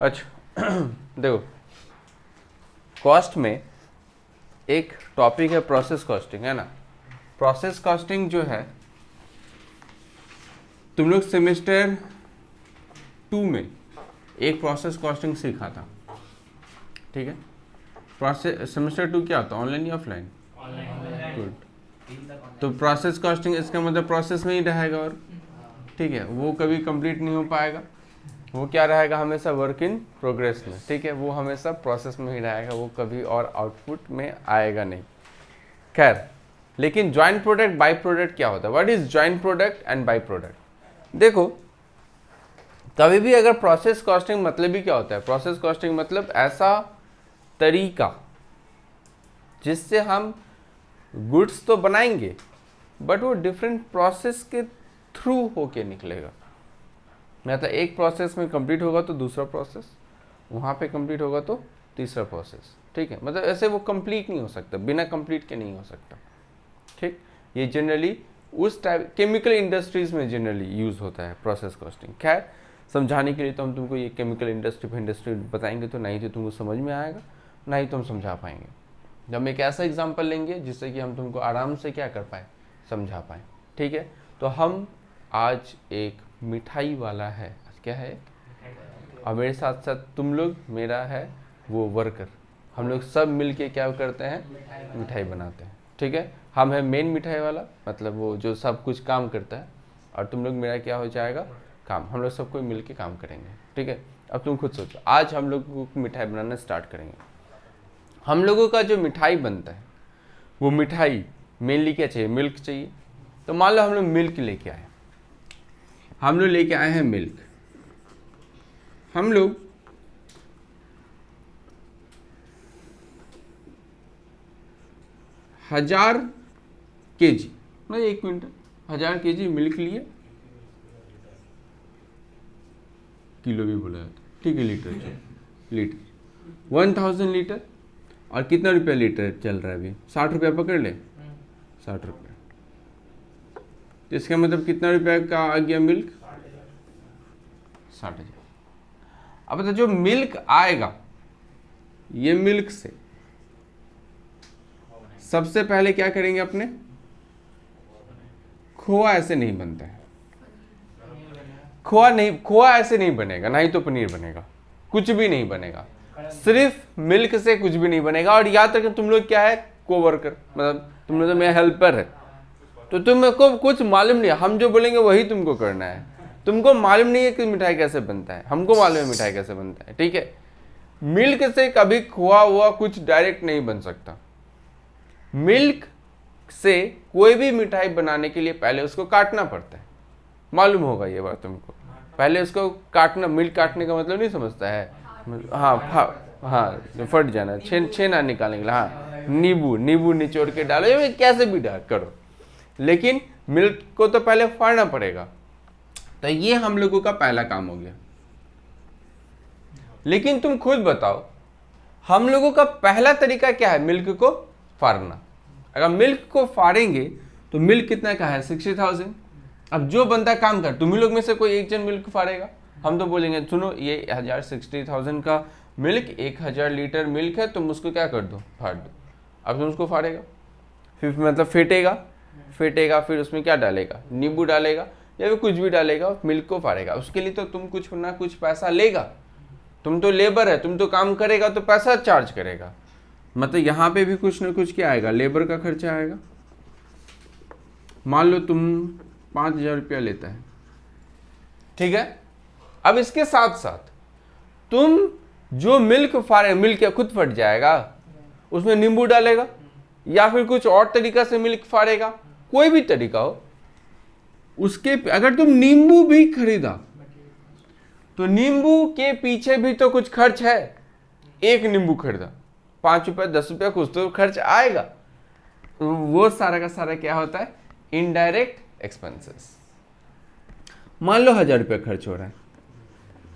अच्छा देखो, कॉस्ट में एक टॉपिक है प्रोसेस कॉस्टिंग, है ना। प्रोसेस कॉस्टिंग जो है तुम लोग सेमेस्टर 2 में एक प्रोसेस कॉस्टिंग सीखा था, ठीक है। प्रोसेस सेमेस्टर 2 क्या होता है, ऑनलाइन या ऑफलाइन? गुड। तो प्रोसेस कॉस्टिंग इसका मतलब प्रोसेस में ही रहेगा, और ठीक है, वो कभी कंप्लीट नहीं हो पाएगा। वो क्या रहेगा, हमेशा वर्क इन प्रोग्रेस में, ठीक है। वो हमेशा प्रोसेस में ही रहेगा, वो कभी और आउटपुट में आएगा नहीं। खैर, लेकिन जॉइंट प्रोडक्ट बाई प्रोडक्ट क्या होता है? What is joint product and by product? देखो, कभी भी अगर प्रोसेस कॉस्टिंग मतलब ही क्या होता है? प्रोसेस कॉस्टिंग मतलब ऐसा तरीका जिससे हम गुड्स तो बनाएंगे बट वो डिफरेंट प्रोसेस के थ्रू होके निकलेगा। मतलब एक प्रोसेस में कंप्लीट होगा तो दूसरा प्रोसेस, वहाँ पे कंप्लीट होगा तो तीसरा प्रोसेस, ठीक है। मतलब ऐसे वो कंप्लीट नहीं हो सकता, बिना कंप्लीट के नहीं हो सकता, ठीक। ये जनरली उस टाइप केमिकल इंडस्ट्रीज में जनरली यूज़ होता है प्रोसेस कॉस्टिंग। खैर, समझाने के लिए तो हम तुमको ये केमिकल इंडस्ट्री बताएंगे तो नहीं तो तुमको समझ में आएगा, ना ही तुम समझा पाएंगे। जब हम एक ऐसा एग्जाम्पल लेंगे जिससे कि हम तुमको आराम से क्या कर पाए, समझा पाए, ठीक है। तो हम आज एक मिठाई वाला है, क्या है, और मेरे साथ साथ तुम लोग मेरा है वो वर्कर, हम लोग सब मिल के क्या करते हैं, मिठाई बनाते हैं, ठीक है। हम है मेन मिठाई वाला, मतलब वो जो सब कुछ काम करता है, और तुम लोग मेरा क्या हो जाएगा, काम। हम लोग सबको मिल के काम करेंगे, ठीक है। अब तुम खुद सोचो, आज हम लोग मिठाई बनाना स्टार्ट करेंगे। हम लोगों का जो मिठाई बनता है वो मिठाई मेनली क्या चाहिए, मिल्क चाहिए। तो मान लो हम लोग मिल्क लेके आए, हम लोग लेके आए हैं मिल्क। हम लोग हजार केजी, नहीं 1 मिनट, 1000 केजी मिल्क लिए, किलो भी बोला जाता, ठीक है, लीटर 1000 लीटर। और कितना रुपया लीटर चल रहा है अभी, 60 रुपया पकड़ ले, 60 रुपया। तो इसका मतलब कितना रुपया का आ गया मिल्क, 60,000। अब तो जो मिल्क आएगा, ये मिल्क से सबसे पहले क्या करेंगे अपने, खोआ ऐसे नहीं बनता है, खोआ ऐसे नहीं बनेगा, ना ही तो पनीर बनेगा, कुछ भी नहीं बनेगा, सिर्फ मिल्क से कुछ भी नहीं बनेगा। और याद रखें, तुम लोग क्या है, कोवर्कर, मतलब तुम लोग तो मेरा हेल्पर है, तो तुमको कुछ मालूम नहीं, हम जो बोलेंगे वही तुमको करना है। तुमको मालूम नहीं है कि मिठाई कैसे बनता है, हमको मालूम है मिठाई कैसे बनता है, ठीक है। मिल्क से कभी खोआ हुआ कुछ डायरेक्ट नहीं बन सकता। मिल्क से कोई भी मिठाई बनाने के लिए पहले उसको काटना पड़ता है, मालूम होगा ये बात तुमको। पहले उसको काटना, मिल्क काटने का मतलब नहीं समझता है, हाँ फट जाना, छेना निकालने के लिए, हाँ, नींबू निचोड़ के डालो, ये कैसे भी डाल करो, लेकिन मिल्क को तो पहले फाड़ना पड़ेगा। तो ये हम लोगों का पहला काम हो गया। लेकिन तुम खुद बताओ, हम लोगों का पहला तरीका क्या है, मिल्क को फाड़ना। अगर मिल्क को फाड़ेंगे तो मिल्क कितना का है, 60,000। अब जो बंदा काम कर, तुम ही लोग में से कोई एक जन मिल्क फाड़ेगा, हम तो बोलेंगे सुनो ये 60,000 का मिल्क, 1000 लीटर मिल्क है, तुम उसको क्या कर दो, फाड़ दो। अब तुम उसको फाड़ेगा, फिर मतलब फेंटेगा, फिर उसमें क्या डालेगा, नींबू डालेगा या फिर कुछ भी डालेगा, मिल्क को फाड़ेगा। उसके लिए तो तुम कुछ ना कुछ पैसा लेगा, तुम तो लेबर है, तुम तो काम करेगा तो पैसा चार्ज करेगा। मतलब यहाँ पे भी कुछ ना कुछ क्या आएगा, लेबर का खर्चा आएगा। मान लो तुम 5,000 रुपया लेता है, ठीक है। अब इसके साथ साथ तुम जो मिल्क फाड़े, मिल्क क्या खुद फट जाएगा, उसमें नींबू डालेगा या फिर कुछ और तरीका से मिल्क फाड़ेगा, कोई भी तरीका हो, उसके अगर तुम नींबू भी खरीदा तो नींबू के पीछे भी तो कुछ खर्च है। एक नींबू खरीदा, 5 रुपया 10 रुपया कुछ तो खर्च आएगा। वो सारा का सारा क्या होता है, इनडायरेक्ट एक्सपेंसेस। मान लो 1000 रुपया खर्च हो रहा है,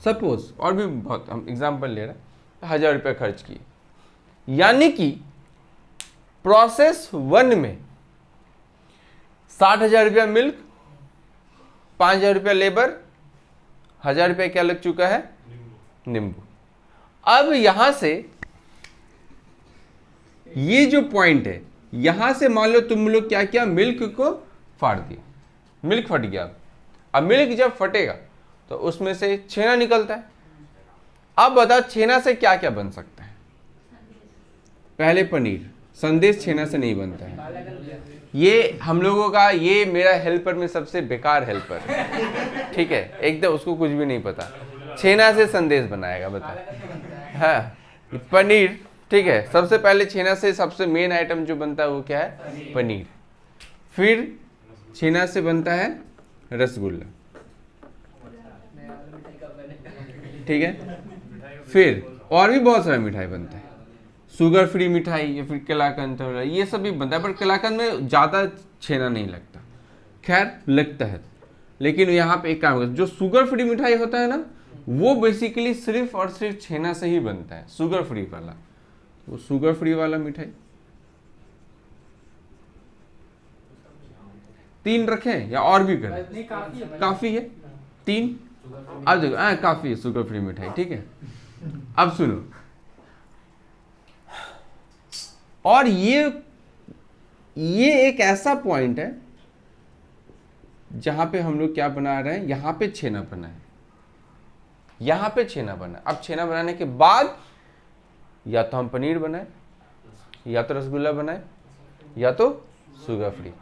सपोज, और भी बहुत हम एग्जांपल ले रहे हैं, 1000 रुपया खर्च किए, यानी कि प्रोसेस 1 में 60,000 रुपया मिल्क, 5,000 रुपया लेबर, 1000 रुपया क्या लग चुका है, नींबू, अब यहां से ये जो पॉइंट है, यहां से मान लो तुम लोग क्या किया, मिल्क को फाड़ दिया, मिल्क फट गया। अब मिल्क जब फटेगा तो उसमें से छेना निकलता है। अब बताओ छेना से क्या क्या बन सकता है? पहले पनीर, संदेश छेना से नहीं बनता है। ये हम लोगों का, ये मेरा हेल्पर में सबसे बेकार हेल्पर है, ठीक है, एकदम उसको कुछ भी नहीं पता, छेना से संदेश बनाएगा, बता। हाँ पनीर, ठीक है, सबसे पहले छेना से सबसे मेन आइटम जो बनता है वो क्या है? पनीर। फिर छेना से बनता है रसगुल्ला, ठीक है। फिर और भी बहुत सारा मिठाई बनता है, शुगर फ्री मिठाई या फिर कलाकंद, ये सब भी बनता है, पर कलाकंद में ज़्यादा छेना नहीं लगता, खैर लगता है। लेकिन यहाँ पे एक काम है, जो शुगर फ्री मिठाई होता है ना, वो बेसिकली सिर्फ और सिर्फ छेना से ही बनता है, शुगर फ्री वाला। वो शुगर फ्री वाला मिठाई 3 रखें या और भी करें? काफी है 3। अब देखो काफी है शुगर फ्री मिठाई, ठीक है। अब सुनो, और ये एक ऐसा पॉइंट है जहां पे हम लोग क्या बना रहे हैं, यहां पे छेना बना है, यहां पे छेना बना। अब छेना बनाने के बाद या तो हम पनीर बनाए, या तो रसगुल्ला बनाए, या तो शुगर फ्री,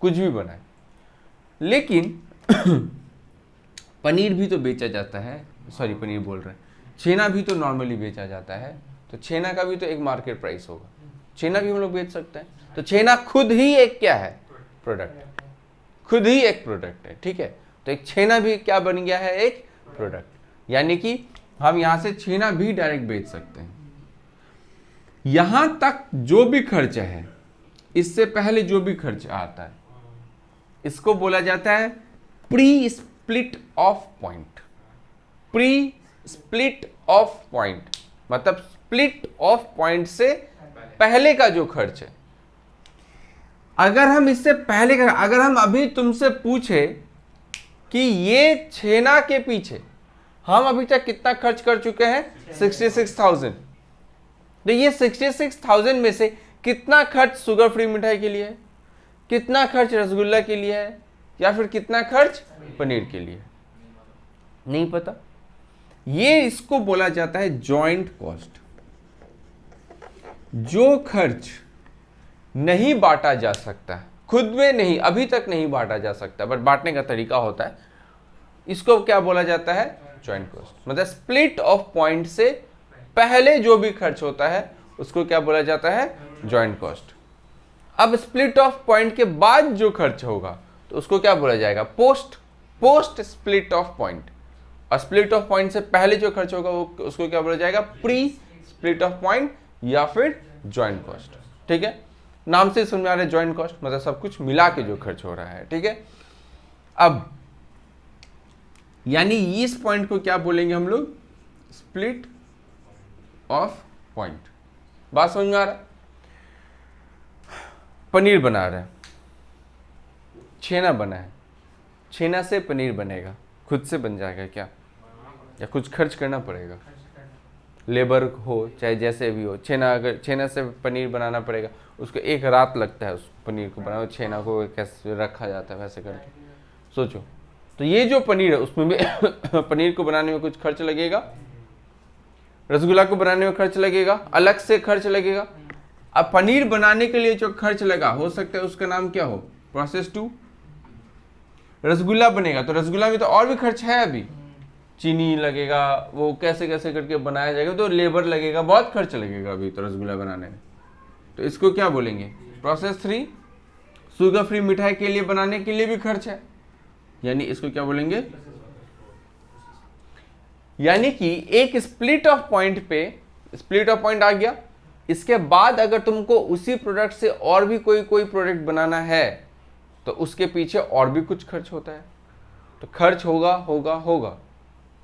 कुछ भी बनाए। लेकिन पनीर भी तो बेचा जाता है, सॉरी पनीर बोल रहे हैं, छेना भी तो नॉर्मली बेचा जाता है, तो छेना का भी तो एक मार्केट प्राइस होगा, छेना भी हम लोग बेच सकते हैं। तो छेना खुद ही एक क्या है? प्रोडक्ट, खुद ही एक प्रोडक्ट है, ठीक है। तो एक छेना भी क्या बन गया है? एक प्रोडक्ट। यानी कि हम यहां से छेना भी डायरेक्ट बेच सकते हैं। यहां तक जो भी खर्चा है, इससे पहले जो भी खर्चा आता है, इसको बोला जाता है pre split of point. Pre split of point मतलब स्प्लिट ऑफ पॉइंट से पहले का जो खर्च है। अगर हम इससे पहले का, अगर हम अभी तुमसे पूछे कि ये छेना के पीछे हम अभी तक कितना खर्च कर चुके हैं? 66,000। तो ये 66,000 में से कितना खर्च शुगर फ्री मिठाई के लिए है, कितना खर्च रसगुल्ला के लिए है, या फिर कितना खर्च पनीर के लिए? नहीं पता। ये इसको बोला जाता है जॉइंट कॉस्ट। जो खर्च नहीं बांटा जा सकता, खुद में नहीं, अभी तक नहीं बांटा जा सकता, बट बांटने का तरीका होता है, इसको क्या बोला जाता है? Joint cost. मतलब स्प्लिट ऑफ पॉइंट से पहले जो भी खर्च होता है उसको क्या बोला जाता है? Joint cost. अब स्प्लिट ऑफ पॉइंट के बाद जो खर्च होगा तो उसको क्या बोला जाएगा? Post split of point. और स्प्लिट ऑफ पॉइंट से पहले जो खर्च होगा वो उसको क्या बोला जाएगा? प्री स्प्लिट ऑफ पॉइंट या फिर जॉइंट कॉस्ट, ठीक है। नाम से समझ आ रहा है जॉइंट कॉस्ट, मतलब सब कुछ मिला के जो खर्च हो रहा है, ठीक है। अब यानी इस पॉइंट को क्या बोलेंगे हम लोग? Split of point. बात समझ में आ रहा है? पनीर बना रहे हैं, छेना बना है, छेना से पनीर बनेगा, खुद से बन जाएगा क्या, या कुछ खर्च करना पड़ेगा? लेबर हो चाहे जैसे भी हो, छेना अगर छेना से पनीर बनाना पड़ेगा, उसको एक रात लगता है उस पनीर को बनाओ, छेना को कैसे रखा जाता है वैसे करके सोचो। तो ये जो पनीर है उसमें भी पनीर को बनाने में कुछ खर्च लगेगा, रसगुल्ला को बनाने में खर्च लगेगा, अलग से खर्च लगेगा। अब पनीर बनाने के लिए जो खर्च लगा, हो सकता है उसका नाम क्या हो? प्रोसेस 2। रसगुल्ला बनेगा तो रसगुल्ला में तो और भी खर्च है, अभी चीनी लगेगा, वो कैसे कैसे करके बनाया जाएगा, तो लेबर लगेगा, बहुत खर्च लगेगा अभी तो रसगुल्ला बनाने में। तो इसको क्या बोलेंगे? प्रोसेस 3। शुगर फ्री मिठाई के लिए बनाने के लिए भी खर्च है, यानी इसको क्या बोलेंगे? यानी कि एक स्प्लिट ऑफ पॉइंट पे, स्प्लिट ऑफ पॉइंट आ गया, इसके बाद अगर तुमको उसी प्रोडक्ट से और भी कोई प्रोडक्ट बनाना है तो उसके पीछे और भी कुछ खर्च होता है। तो खर्च होगा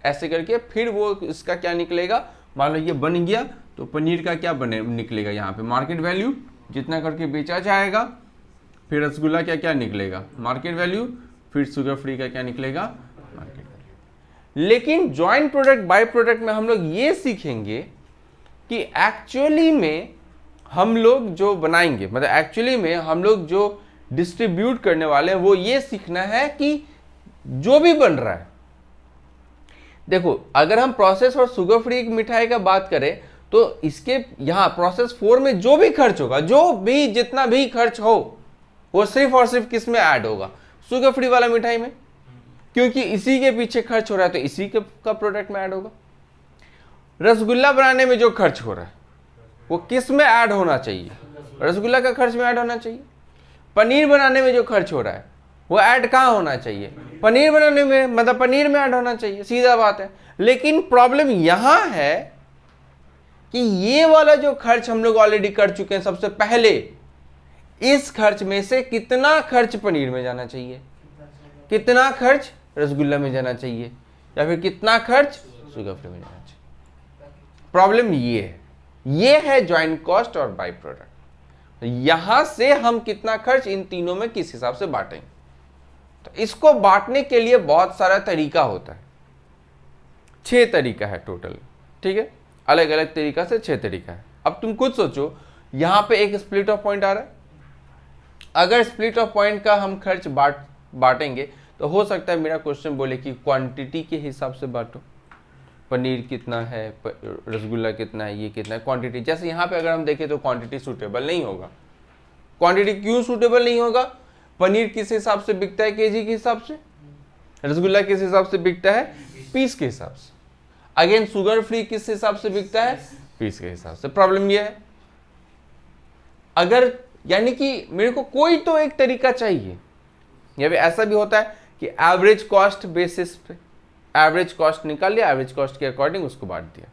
ऐसे करके फिर वो इसका क्या निकलेगा? मान लो ये बन गया तो पनीर का क्या बने निकलेगा? यहाँ पे मार्केट वैल्यू जितना करके बेचा जाएगा, फिर रसगुल्ला क्या क्या निकलेगा? मार्केट वैल्यू, फिर शुगर फ्री का क्या निकलेगा? Market value. लेकिन ज्वाइंट प्रोडक्ट बाय प्रोडक्ट में हम लोग ये सीखेंगे कि एक्चुअली में हम लोग जो बनाएंगे, मतलब एक्चुअली में हम लोग जो डिस्ट्रीब्यूट करने वाले हैं, वो ये सीखना है कि जो भी बन रहा है, देखो अगर हम प्रोसेस और शुगर फ्री मिठाई का बात करें तो इसके यहाँ प्रोसेस 4 में जो भी खर्च होगा, जो भी जितना भी खर्च हो, वो सिर्फ और सिर्फ किस में ऐड होगा, शुगर फ्री वाला मिठाई में, क्योंकि इसी के पीछे खर्च हो रहा है तो इसी का प्रोडक्ट में ऐड होगा। रसगुल्ला बनाने में जो खर्च हो रहा है वो किस में ऐड होना चाहिए, रसगुल्ला का खर्च में ऐड होना चाहिए। पनीर बनाने में जो खर्च हो रहा है वो ऐड कहाँ होना चाहिए, पनीर बनाने में, मतलब पनीर में ऐड होना चाहिए, सीधा बात है। लेकिन प्रॉब्लम यहां है कि ये वाला जो खर्च हम लोग ऑलरेडी कर चुके हैं सबसे पहले, इस खर्च में से कितना खर्च पनीर में जाना चाहिए, कितना खर्च रसगुल्ला में जाना चाहिए, या फिर कितना खर्च शुगर फ्री में जाना चाहिए। प्रॉब्लम ये है ज्वाइंट कॉस्ट और बाय प्रोडक्ट। यहां से हम कितना खर्च इन तीनों में किस हिसाब से बांटेंगे, तो इसको बांटने के लिए बहुत सारा तरीका होता है। 6 तरीका है टोटल, ठीक है, अलग अलग तरीका से 6 तरीका है। अब तुम खुद सोचो, यहां पे एक स्प्लिट ऑफ पॉइंट आ रहा है, अगर स्प्लिट ऑफ पॉइंट का हम खर्च बांटेंगे तो हो सकता है मेरा क्वेश्चन बोले कि क्वांटिटी के हिसाब से बांटो, पनीर कितना है, रसगुल्ला कितना है, ये कितना है, क्वांटिटी। जैसे यहाँ पे अगर हम देखें तो क्वांटिटी सूटेबल नहीं होगा। क्वांटिटी क्यों सूटेबल नहीं होगा, पनीर किस हिसाब से बिकता है, केजी के हिसाब से, रसगुल्ला किस हिसाब से बिकता है, पीस के हिसाब से, अगेन शुगर फ्री किस हिसाब से बिकता है, पीस के हिसाब से। प्रॉब्लम यह है, अगर यानी कि मेरे को कोई तो एक तरीका चाहिए, या फिर ऐसा भी होता है कि एवरेज कॉस्ट बेसिस पे एवरेज कॉस्ट निकाल लिया, एवरेज कॉस्ट के अकॉर्डिंग उसको बांट दिया,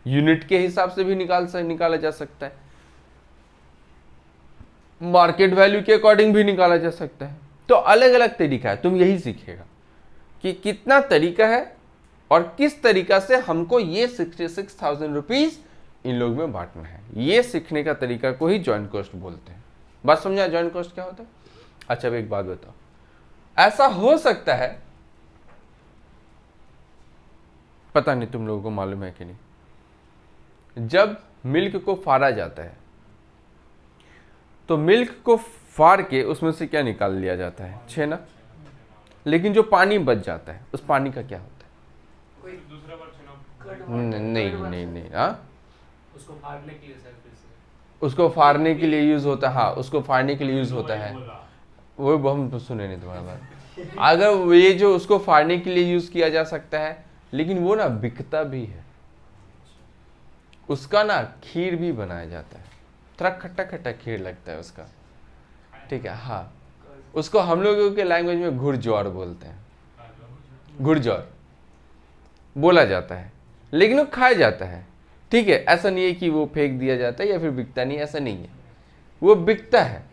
यूनिट के हिसाब से भी निकाला जा सकता है, मार्केट वैल्यू के अकॉर्डिंग भी निकाला जा सकता है। तो अलग अलग तरीका है, तुम यही सीखेगा कि कितना तरीका है और किस तरीका से हमको ये 66,000 रुपीज इन लोग में बांटना है। ये सीखने का तरीका को ही जॉइंट कॉस्ट बोलते हैं। बात समझा जॉइंट कॉस्ट क्या होता है? अच्छा, अब एक बात बताओ, ऐसा हो सकता है, पता नहीं तुम लोगों को मालूम है कि नहीं, जब मिल्क को फाड़ा जाता है तो मिल्क को फाड़ के उसमें से क्या निकाल लिया जाता है, छेना। लेकिन जो पानी बच जाता है उस पानी का क्या होता है? कोई दूसरा नहीं, हाँ, उसको फाड़ने के लिए, उसको फाड़ने के लिए यूज होता है। हाँ, उसको फाड़ने के लिए यूज होता है, वो हम सुने नहीं तुम्हारा बात। अगर ये जो उसको फाड़ने के लिए यूज किया जा सकता है, लेकिन वो ना बिकता भी है, उसका ना खीर भी बनाया जाता है, थोड़ा खट्टा खट्टा खीर लगता है उसका, ठीक है। हाँ, उसको हम लोगों के लैंग्वेज में घुड़जौर बोलते हैं, घुड़जौर बोला जाता है, लेकिन वो खाया जाता है, ठीक है। ऐसा नहीं है कि वो फेंक दिया जाता है या फिर बिकता नहीं, ऐसा नहीं है, वो बिकता है।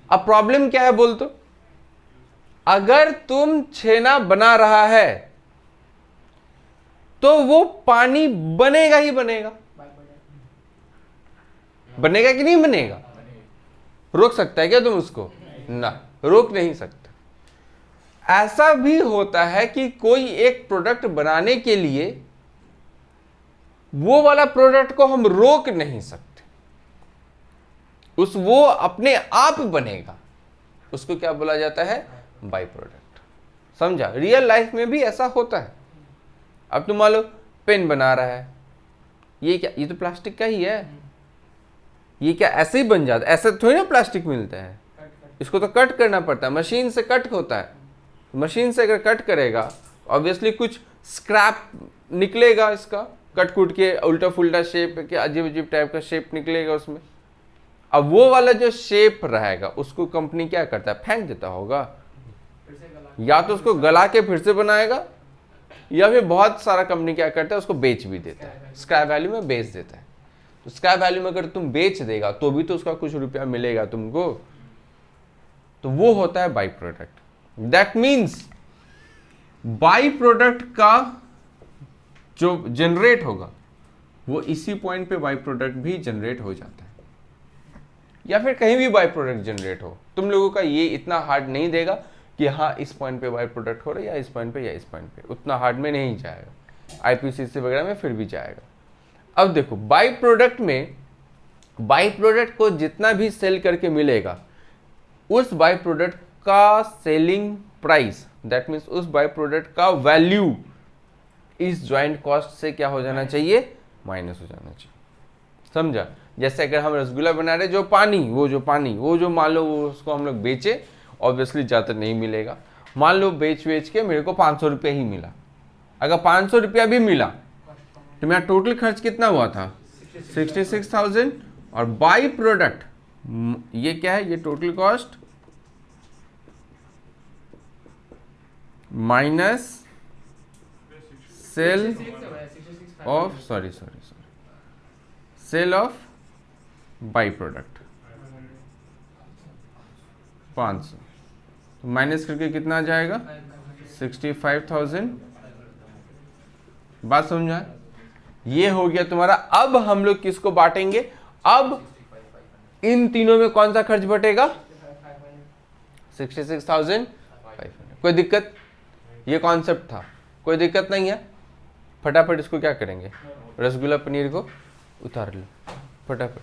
अब प्रॉब्लम क्या है बोल तो, अगर तुम छेना बना रहा है तो वो पानी बनेगा ही बनेगा, बनेगा कि नहीं बनेगा? रोक सकता है क्या तुम उसको? ना, रोक नहीं सकता। ऐसा भी होता है कि कोई एक प्रोडक्ट बनाने के लिए वो वाला प्रोडक्ट को हम रोक नहीं सकते, वो अपने आप बनेगा, उसको क्या बोला जाता है? By product. समझा? रियल लाइफ में भी ऐसा होता है। अब तुम मान लो पेन बना रहा है, ये क्या, ये तो प्लास्टिक का ही है, ये क्या ऐसे ही बन जाता है? ऐसे थोड़ी ना प्लास्टिक मिलता है, इसको तो कट करना पड़ता है, मशीन से कट होता है। मशीन से अगर कट करेगा ऑब्वियसली कुछ स्क्रैप निकलेगा, इसका कट कूट के उल्टा फुल्टा शेप के अजीब अजीब टाइप का शेप निकलेगा उसमें। अब वो वाला जो शेप रहेगा उसको कंपनी क्या करता है? फेंक देता होगा, या तो उसको गला के फिर से बनाएगा, या फिर बहुत सारा कंपनी क्या करता है उसको बेच भी देता है, स्क्रैप वैल्यू में बेच देता है। तो स्क्रैप वैल्यू में अगर तुम बेच देगा तो भी तो उसका कुछ रुपया मिलेगा तुमको, तो वो होता है by product. That means by product का जो जनरेट होगा वो इसी पॉइंट पे बाई प्रोडक्ट भी जनरेट हो जाता है, या फिर कहीं भी बाई प्रोडक्ट जनरेट हो। तुम लोगों का ये इतना हार्ड नहीं देगा, कि हाँ इस पॉइंट पे बाई प्रोडक्ट हो रहा है या इस पॉइंट पे या इस पॉइंट पे, उतना हार्ड में नहीं जाएगा, आईपीसीसी वगैरह में फिर भी जाएगा। अब देखो बाई प्रोडक्ट में, बाई प्रोडक्ट को जितना भी सेल करके मिलेगा उस बाई प्रोडक्ट का सेलिंग प्राइस, दैट मीन्स उस बाई प्रोडक्ट का वैल्यू इस ज्वाइंट कॉस्ट से क्या हो जाना चाहिए, माइनस हो जाना चाहिए। समझा? जैसे अगर हम रसगुल्ला बना रहे, जो पानी वो जो मान लो वो उसको हम लोग बेचे, ऑब्वियसली ज़्यादा नहीं मिलेगा, मान लो बेच के मेरे को 500 रुपये ही मिला। अगर 500 रुपया भी मिला तो मेरा टोटल खर्च कितना हुआ था, 66,000, और बाई प्रोडक्ट ये क्या है, ये total cost minus sale of sale of by product 500, तो माइनस करके कितना आ जाएगा, 65,000। बात समझा? ये हो गया तुम्हारा। अब हम लोग किसको बांटेंगे, अब इन तीनों में कौन सा खर्च बटेगा, 66,500। कोई दिक्कत? ये कॉन्सेप्ट था, कोई दिक्कत नहीं है। फटाफट इसको क्या करेंगे, रसगुल्ला पनीर को उतार लो फटाफट,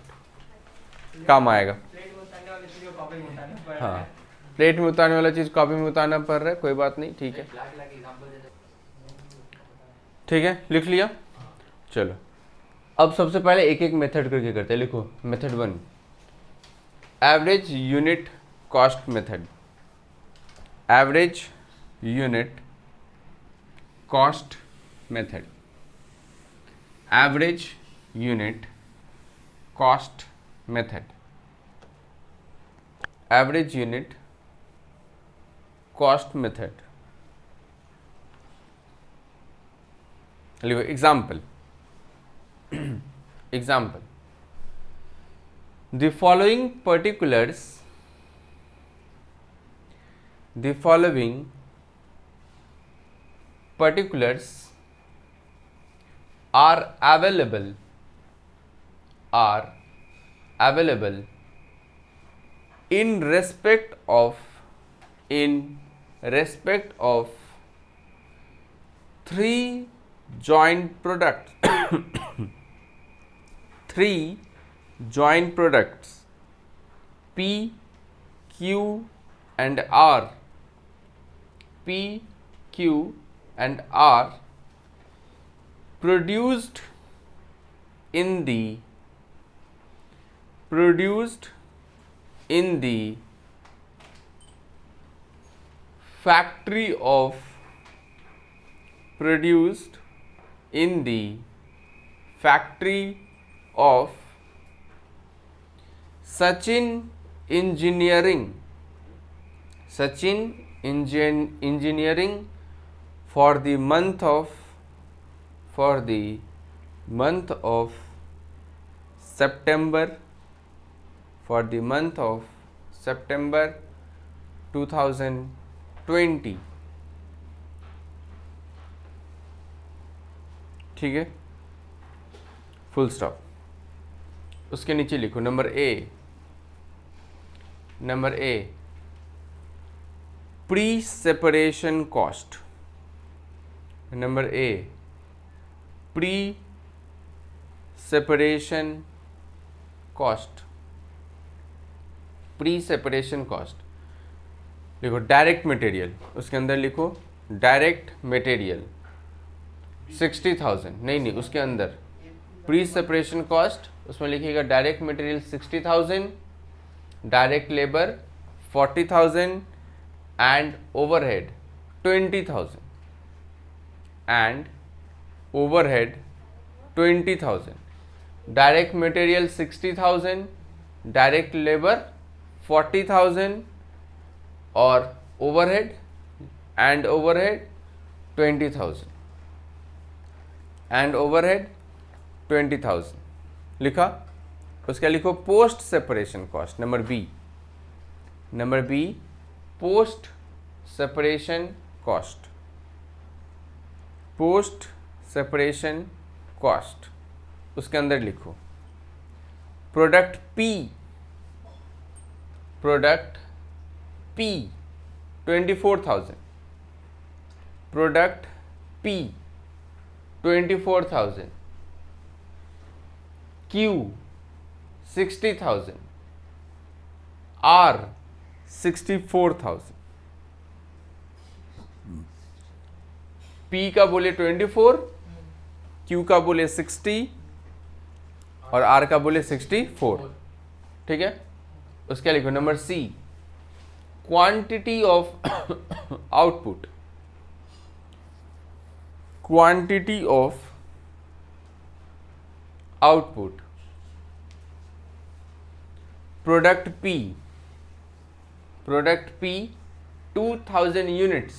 काम आएगा। हाँ, प्लेट में उतारने वाला चीज कॉपी में उतारना पड़ रहा है, कोई बात नहीं, ठीक है, ठीक है, लिख लिया। चलो अब सबसे पहले एक एक मेथड करके करते हैं। लिखो method 1, average unit cost method. Average unit cost method, average unit cost method, average unit cost method. लिखो example, example, the following particulars are available in respect of three joint products three joint products P, Q and R, P, Q and R, produced in the factory of Sachin Engineering for the month of September 2020। ठीक है, full stop. उसके नीचे लिखो number A, pre separation cost. Number A, pre separation cost. Pre separation cost लिखो direct material, उसके अंदर लिखो direct material 60,000, नहीं उसके अंदर प्री सेपरेशन कॉस्ट, उसमें लिखिएगा direct material 60,000, direct labour 40,000 and overhead 20,000 and overhead 20,000। Direct material 60,000, direct labour 40,000 और ओवरहेड 20,000 एंड ओवरहेड 20,000 लिखा। उसका लिखो post separation cost. Number b post separation cost. Post separation cost उसके अंदर लिखो product p 24,000, product P 24,000, Q 60,000, R 64,000। P का बोले 24, Q का बोले 60 और R का बोले 64। ठीक है, उसके लिखो number C, quantity of output, quantity of output product P 2000 units,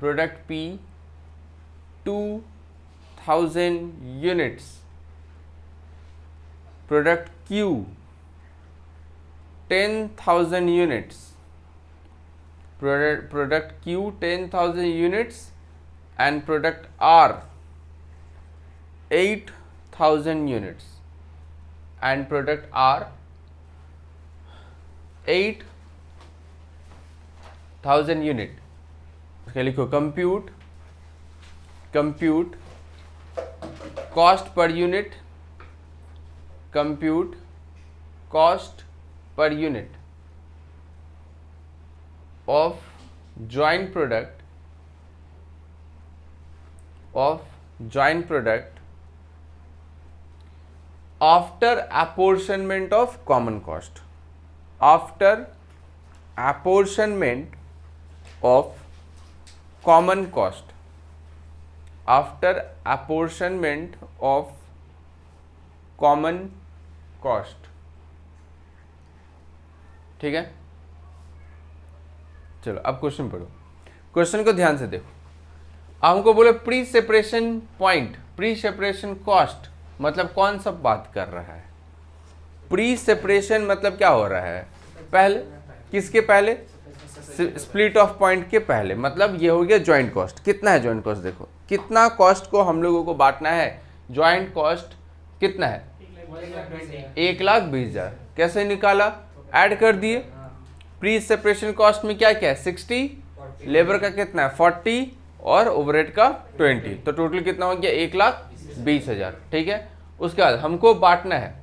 product P 2000 units, product Q 10,000 units, product Q 10,000 units and product R 8,000 units and product R 8,000 unit। उसके लिखो compute cost per unit, compute cost per unit of joint product after apportionment of common cost, after apportionment of common cost, after apportionment of common cost। ठीक है, चलो अब question पढ़ो। Question को ध्यान से देखो। हमको बोले pre separation point, pre separation cost मतलब कौन सा बात कर रहा है? प्री सेपरेशन मतलब क्या हो रहा है? पहले किसके पहले? स्प्लिट ऑफ पॉइंट के पहले, मतलब ये हो गया जॉइंट कॉस्ट। कितना है जॉइंट कॉस्ट? देखो कितना कॉस्ट को हम लोगों को बांटना है। जॉइंट कॉस्ट कितना है? 1,20,000। कैसे निकाला? ऐड कर दिए। प्री सेपरेशन कॉस्ट में क्या क्या है? 60, लेबर का कितना है? 40 और ओवरहेड का 20, तो टोटल कितना हो गया? 1,20,000। ठीक है, उसके बाद हमको बांटना है।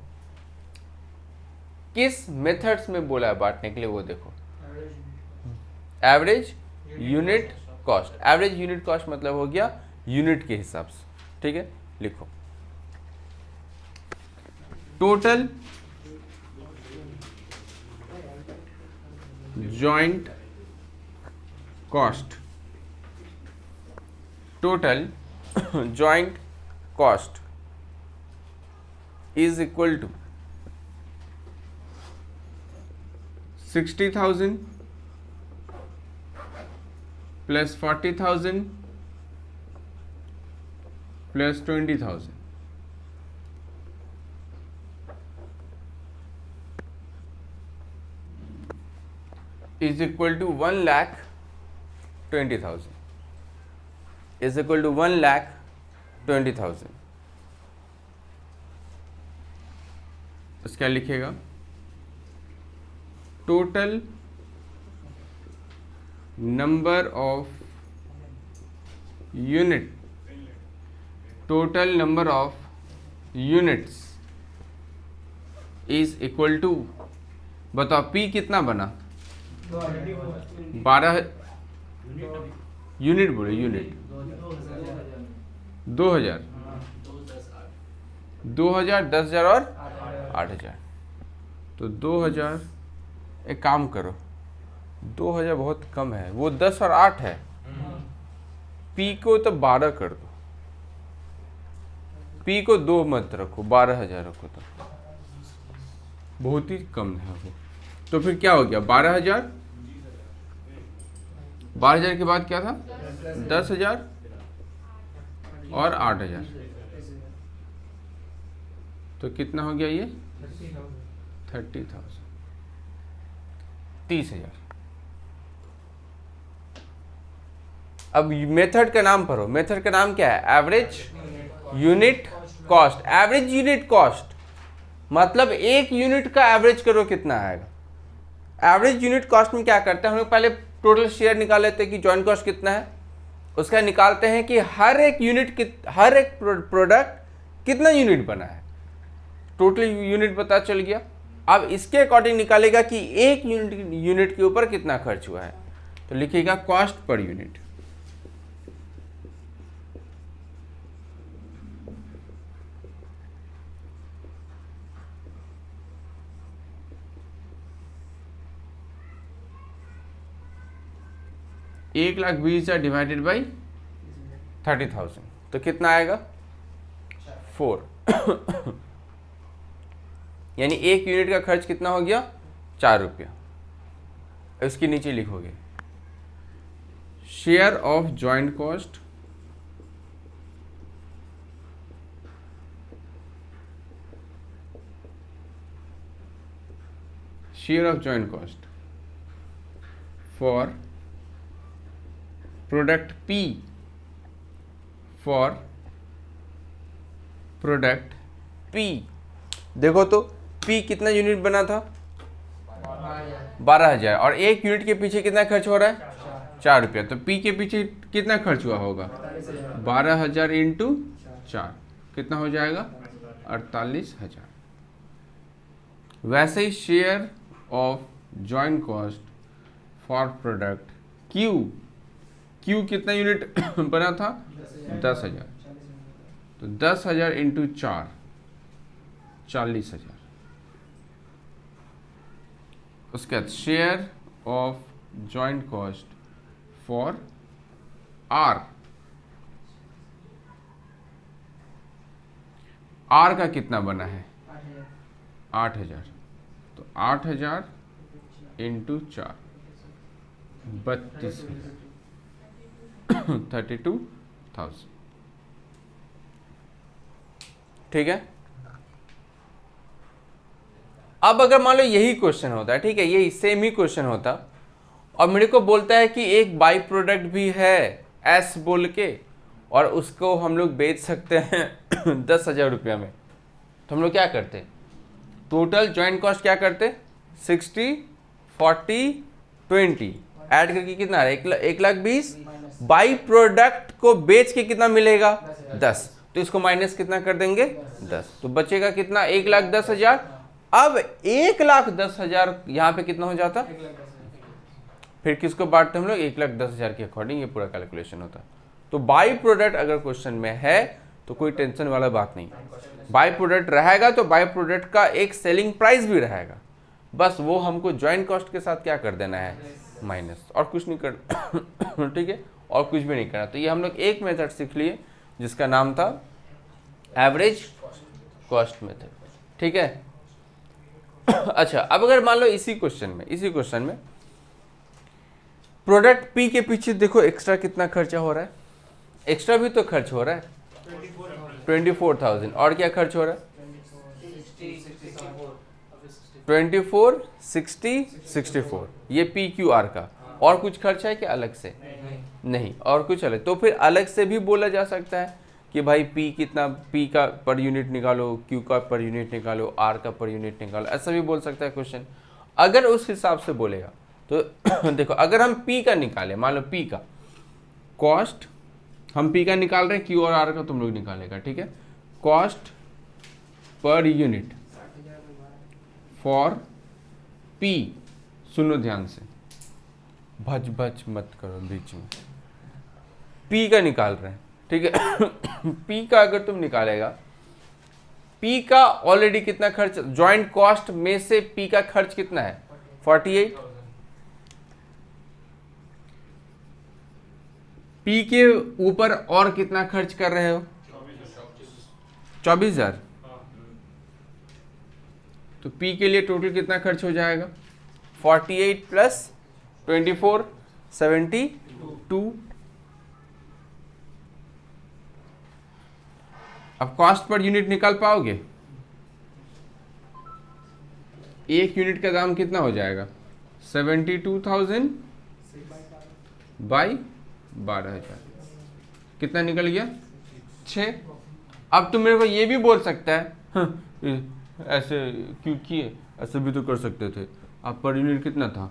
किस मेथड्स में बोला है बांटने के लिए वो देखो। Average unit cost, average unit cost मतलब हो गया यूनिट के हिसाब से। ठीक है, लिखो total joint cost, total joint cost is equal to 60,000 plus 40,000 plus 20,000 is equal to 1,20,000 is equal to 1,20,000। इसका लिखेगा total number of unit, total number of units is equal to, बताओ P कितना बना? 12 यूनिट बोले, यूनिट 2,000, 10,000 और 8,000। तो 2,000, एक काम करो 2,000 बहुत कम है, वो 10 और 8 है। P को तो 12 कर दो, P को 2 मत रखो, 12,000 रखो, तो बहुत ही कम है वो। तो फिर क्या हो गया? 12,000, 12,000 के बाद क्या था? 10,000 और 8,000, तो कितना हो गया ये? 30,000, 30,000। अब मेथड का नाम पढ़ो। मेथड का नाम क्या है? Average unit cost. Average unit cost मतलब एक यूनिट का एवरेज करो कितना आएगा? एवरेज यूनिट कॉस्ट में क्या करते हैं हम लोग, पहले टोटल शेयर निकाल लेते हैं कि जॉइंट कॉस्ट कितना है, उसका निकालते हैं कि हर एक प्रोडक्ट कितना यूनिट बना है, टोटल यूनिट पता चल गया। अब इसके अकॉर्डिंग निकालेगा कि एक यूनिट के ऊपर कितना खर्च हुआ है, तो लिखिएगा कॉस्ट पर यूनिट। एक लाख 20,000 डिवाइडेड बाई 30,000 तो कितना आएगा 4 यानी एक यूनिट का खर्च कितना हो गया 4 रुपया। इसके नीचे लिखोगे share of joint cost for product P for product P। देखो तो P कितना यूनिट बना था 12,000 और एक यूनिट के पीछे कितना खर्च हो रहा है 4 रुपया, तो P के पीछे कितना खर्च हुआ होगा 12,000 इंटू 4 कितना हो जाएगा 48,000। वैसे ही share of joint cost for product Q कितना यूनिट बना था 10,000, तो 10,000 इंटू 4 40,000। उसके बाद share of joint cost for R का कितना बना है 8,000, तो 8,000 इंटू 4 32,000 32,000। ठीक है। अब अगर मान लो यही क्वेश्चन होता है, ठीक है, यही सेम ही क्वेश्चन होता और मेरे को बोलता है कि एक बाई प्रोडक्ट भी है एस बोल के और उसको हम लोग बेच सकते हैं 10,000 रुपया में, तो हम लोग क्या करते टोटल जॉइंट कॉस्ट क्या करते 60 40 20 ऐड करके कितना है 1,20,000 बाई प्रोडक्ट को बेच के कितना मिलेगा 10, तो इसको माइनस कितना कर देंगे 10, तो बचेगा कितना 1,10,000। अब 1,10,000 यहाँ पे कितना हो जाता फिर किसको बांटते हम लोग 1,10,000 के अकॉर्डिंग ये पूरा कैलकुलेशन होता। तो बाई प्रोडक्ट अगर क्वेश्चन में है तो कोई टेंशन वाला बात नहीं, बाई प्रोडक्ट रहेगा तो बाई प्रोडक्ट का एक सेलिंग प्राइस भी रहेगा, बस वो हमको जॉइंट कॉस्ट के साथ क्या कर देना है माइनस, और कुछ नहीं कर ठीक है, और कुछ भी नहीं करना। तो ये हम लोग एक मेथड सीख लिए जिसका नाम था एवरेज कॉस्ट मेथड। ठीक है। अच्छा, अब अगर मान लो इसी क्वेश्चन में प्रोडक्ट P के पीछे देखो एक्स्ट्रा कितना खर्चा हो रहा है, एक्स्ट्रा भी तो खर्च हो रहा है 24,000 और क्या खर्च हो रहा है 24 60 64 ये PQR का, और कुछ खर्चा है क्या अलग से नहीं, और कुछ अलग, तो फिर अलग से भी बोला जा सकता है कि भाई P कितना, P का पर यूनिट निकालो, Q का पर यूनिट निकालो, R का पर यूनिट निकालो, ऐसा भी बोल सकता है क्वेश्चन अगर उस हिसाब से बोलेगा। तो देखो अगर हम P का निकाले, मान लो P का कॉस्ट हम P का निकाल रहे हैं, Q और R का तुम लोग निकालेगा, ठीक है, cost per unit for P, सुनो ध्यान से, भच भच मत करो बीच में, P का निकाल रहे हैं, ठीक है P का अगर तुम निकालेगा, P का ऑलरेडी कितना खर्च, जॉइंट कॉस्ट में से P का खर्च कितना है 48, P के ऊपर और कितना खर्च कर रहे हो 24,000, तो P के लिए टोटल कितना खर्च हो जाएगा 48 प्लस 24 72। अब कॉस्ट पर यूनिट निकाल पाओगे, एक यूनिट का दाम कितना हो जाएगा 72,000 बाई 12,000, कितना निकल गया 6। अब तुम मेरे को ये भी बोल सकता है ऐसे क्यों किए, ऐसे भी तो कर सकते थे, अब पर यूनिट कितना था,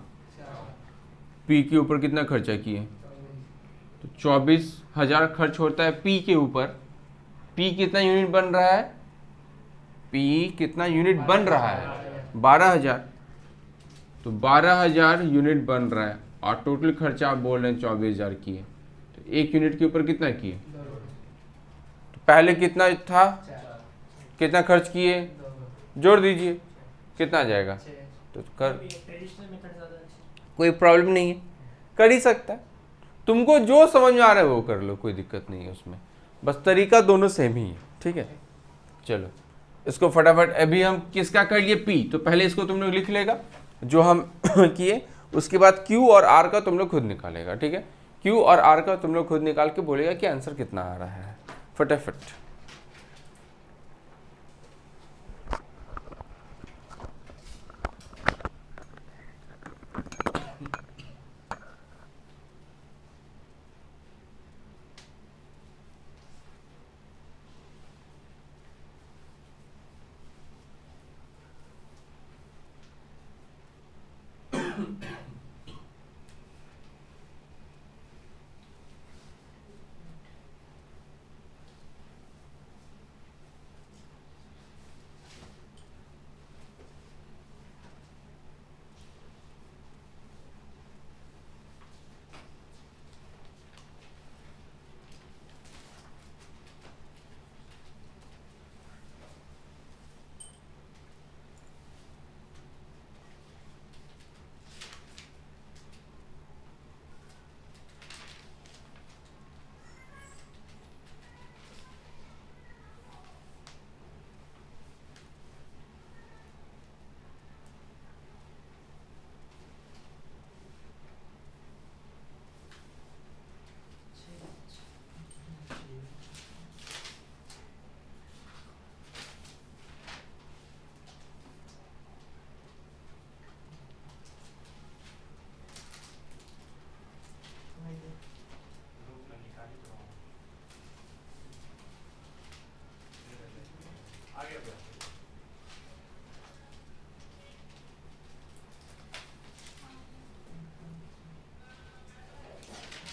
पी के ऊपर कितना खर्चा किए, तो 24,000 खर्च होता है पी के ऊपर। पी कितना यूनिट बन रहा है, पी कितना यूनिट बन रहा है, 12,000। तो 12,000 यूनिट बन रहा है और टोटल खर्चा आप बोल रहे हैं 24,000 किए, तो एक यूनिट के ऊपर कितना किए, तो पहले कितना था, कितना खर्च किए, जोड़ दीजिए कितना आ जाएगा, तो कर कोई प्रॉब्लम नहीं है, कर ही सकता है। तुमको जो समझ में आ रहा है वो कर लो, कोई दिक्कत नहीं है उसमें, बस तरीका दोनों सेम ही है, ठीक है। चलो इसको फटाफट, अभी हम किसका कर लिए, पी, तो पहले इसको तुम लोग लिख लेगा जो हम किए, उसके बाद क्यू और आर का तुम लोग खुद निकालेगा, ठीक है। क्यू और आर का तुम लोग खुद निकाल के बोलेगा कि आंसर कितना आ रहा है, फटाफट।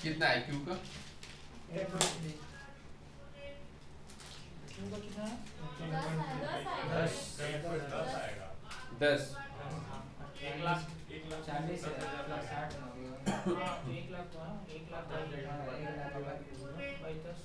कितना है क्यू का, 10। 1,40,000 प्लस 60 1,00,000 1,00,000 1,00,000 10,000 बाई 10